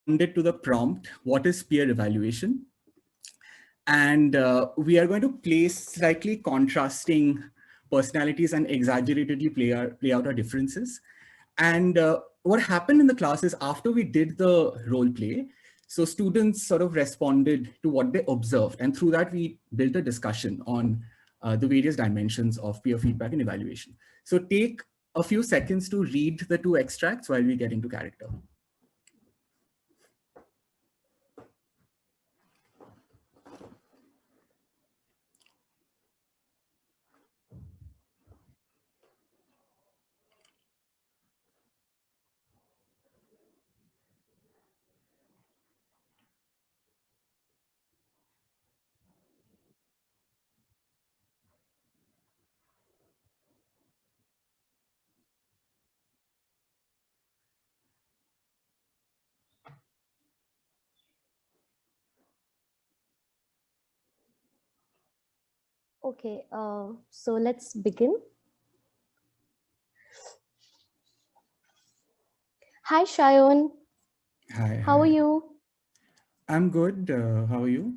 responded to the prompt, what is peer evaluation? And we are going to place slightly contrasting personalities and exaggeratedly play out our differences. And what happened in the class is after we did the role play, so students sort of responded to what they observed. And through that, we built a discussion on the various dimensions of peer feedback and evaluation. So take a few seconds to read the two extracts while we get into character. Okay, so let's begin. Hi, Sayan. Hi, How are hi. you? I'm good. How are you?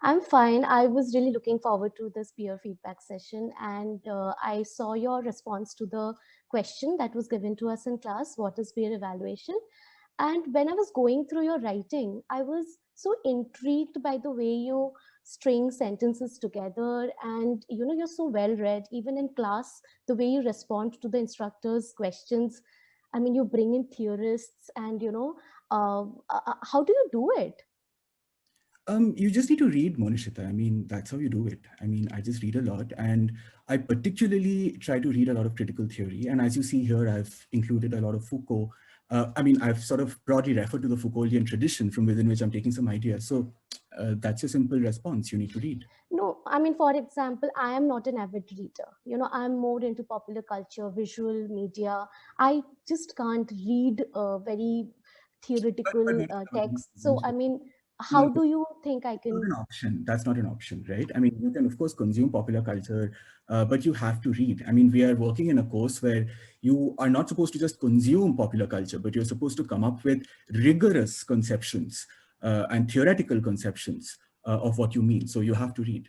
I'm fine. I was really looking forward to this peer feedback session, and I saw your response to the question that was given to us in class, what is peer evaluation? And when I was going through your writing, I was so intrigued by the way you string sentences together, and you're so well read. Even in class, the way you respond to the instructor's questions, I mean, you bring in theorists, and how do you do it? You just need to read, Monishita. I mean, that's how you do it. I mean, I just read a lot, and I particularly try to read a lot of critical theory. And as you see here, I've included a lot of Foucault. I mean, I've sort of broadly referred to the Foucauldian tradition from within which I'm taking some ideas. So that's a simple response. You need to read. No, I mean, for example, I am not an avid reader. I'm more into popular culture, visual media. I just can't read very But theoretical Monishita, text. So, I mean, no, how do you think I not can? an option. That's not an option, right? I mean, you can of course consume popular culture, but you have to read. I mean, we are working in a course where you are not supposed to just consume popular culture, but you're supposed to come up with rigorous conceptions and theoretical conceptions of what you mean. So you have to read.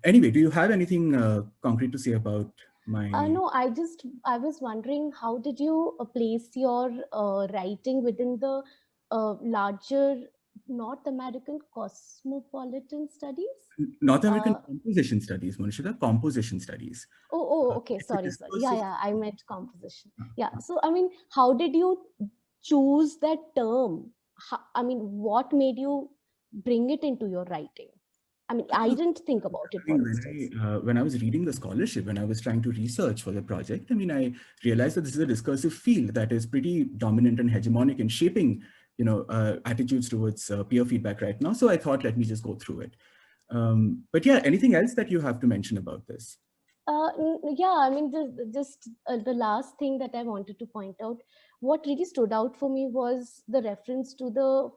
Anyway, do you have anything concrete to say about my? No, I was wondering, how did you place your writing within the larger North American cosmopolitan studies? North American Uh, composition studies, Monishita, composition studies. Okay. It's a Sorry, sorry. Yeah, discursive. yeah. I meant composition. Yeah. So, I mean, how did you choose that term? I mean, what made you bring it into your writing? I mean, I didn't think about it, I for mean, instance. when I was reading the scholarship, when I was trying to research for the project, I mean, I realized that this is a discursive field that is pretty dominant and hegemonic in shaping, attitudes towards peer feedback right now. So I thought, let me just go through it. But yeah, anything else that you have to mention about this? Yeah, I mean, just the last thing that I wanted to point out, what really stood out for me was the reference to the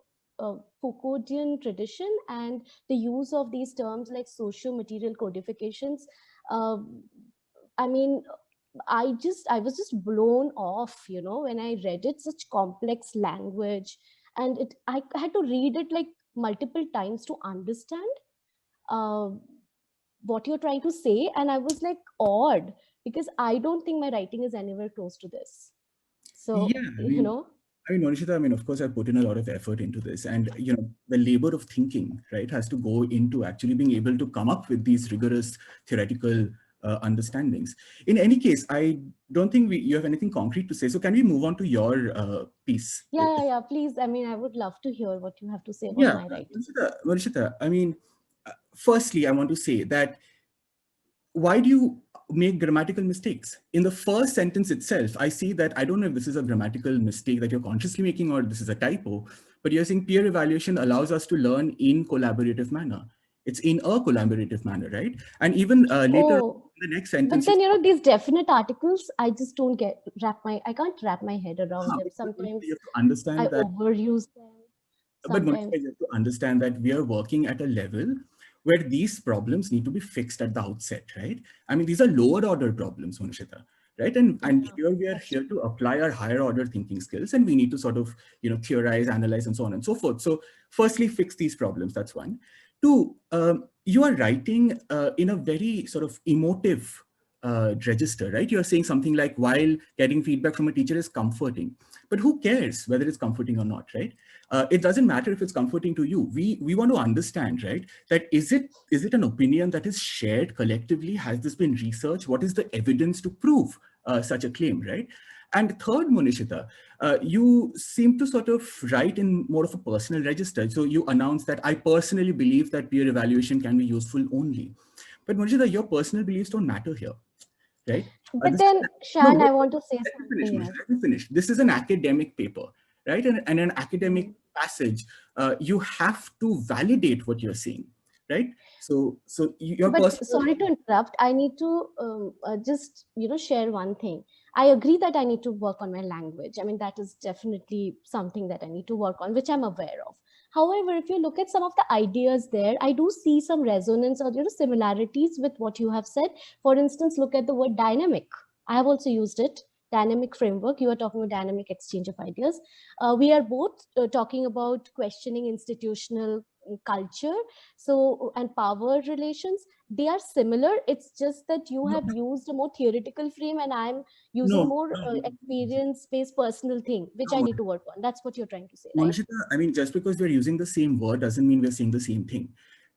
Foucauldian tradition and the use of these terms like socio-material codifications. Uh, I mean, I was just blown off, when I read it, such complex language, and I had to read it like multiple times to understand. Uh, what you're trying to say, and I was like awed because I don't think my writing is anywhere close to this. Yeah, So Monishita, I mean, of course, I put in a lot of effort into this, and the labor of thinking, right, has to go into actually being able to come up with these rigorous theoretical understandings. In any case, I don't think you have anything concrete to say. So, can we move on to your piece? yeah, please, I mean, I would love to hear what you have to say about Yeah, my writing. Monishita, I mean, firstly, I want to say that why do you make grammatical mistakes? In the first sentence itself, I see that I don't know if this is a grammatical mistake that you're consciously making or this is a typo, but you're saying peer evaluation allows us to learn in collaborative manner. It's in a collaborative manner, right? And even later Oh, in the next but sentence, then these definite articles, I just don't I can't wrap my head around them. but Sometimes you have to I understand that. overuse them. But Monica, Sometimes you have to understand that we are working at a level where these problems need to be fixed at the outset, right? I mean, these are lower order problems, Monishita. right? And Yeah, here we are that's here true. to apply our higher order thinking skills, and we need to sort of, theorize, analyze, and so on and so forth. So firstly, fix these problems. That's one. Two, you are writing in a very sort of emotive register, right? You're saying something like, while getting feedback from a teacher is comforting, but who cares whether it's comforting or not, right? It doesn't matter if it's comforting to you. We want to understand, right, that is it an opinion that is shared collectively? Has this been researched? What is the evidence to prove such a claim, right? And third, Monishita, you seem to sort of write in more of a personal register. So you announce that I personally believe that peer evaluation can be useful only. But Monishita, your personal beliefs don't matter here, right? But This is, then, no, Shan, wait, I want to say let me finish, something Monishita. else. Let me finish. This is an academic paper, right? And an academic Mm. passage, you have to validate what you're saying, right? So your But personal, sorry to interrupt. I need to just share one thing. I agree that I need to work on my language. I mean, that is definitely something that I need to work on, which I'm aware of. However, if you look at some of the ideas there, I do see some resonance or similarities with what you have said. For instance, look at the word dynamic. I have also used it. Dynamic framework. You are talking about dynamic exchange of ideas. We are both talking about questioning institutional culture, and power relations. They are similar. It's just that you no, have used a more theoretical frame and I'm using no, more no, experience based personal thing, which I no, need to work on. That's what you're trying to say, right? Monishita, I mean, just because we're using the same word doesn't mean we're saying the same thing,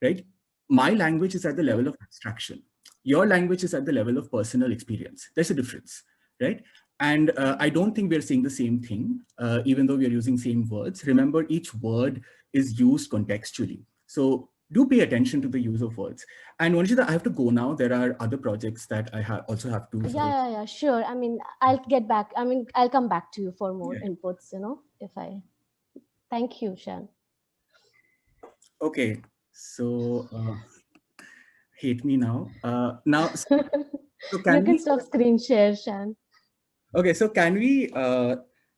right? My language is at the level of abstraction. Your language is at the level of personal experience. There's a difference, right? And I don't think we're saying the same thing, even though we're using same words. Remember, each word is used contextually. So do pay attention to the use of words. And Monishita, I have to go now. There are other projects that I also have to sort Yeah, of. yeah, yeah, sure. I mean, I'll get back. I mean, I'll come back to you for more Yeah. inputs, if I. Thank you, Shan. Okay. So hate me now. Now, so You can can we? stop screen share, Shan. Okay, so can we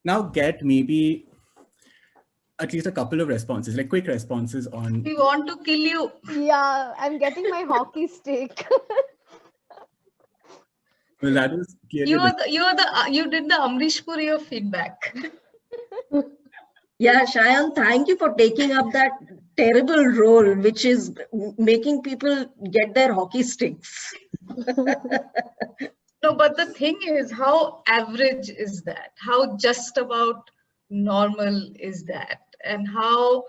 now get maybe at least a couple of responses, like quick responses on. We want to kill you. Yeah, I'm getting my hockey stick. Well, that was clearly a You did the Amrish Puri of feedback. Yeah, Shayan, thank you for taking up that terrible role, which is making people get their hockey sticks. No, but the thing is, how average is that? How just about normal is that? And how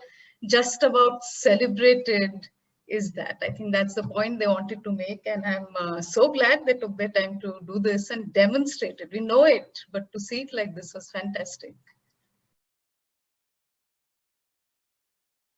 just about celebrated is that? I think that's the point they wanted to make. And I'm so glad they took their time to do this and demonstrate it. We know it, but to see it like this was fantastic.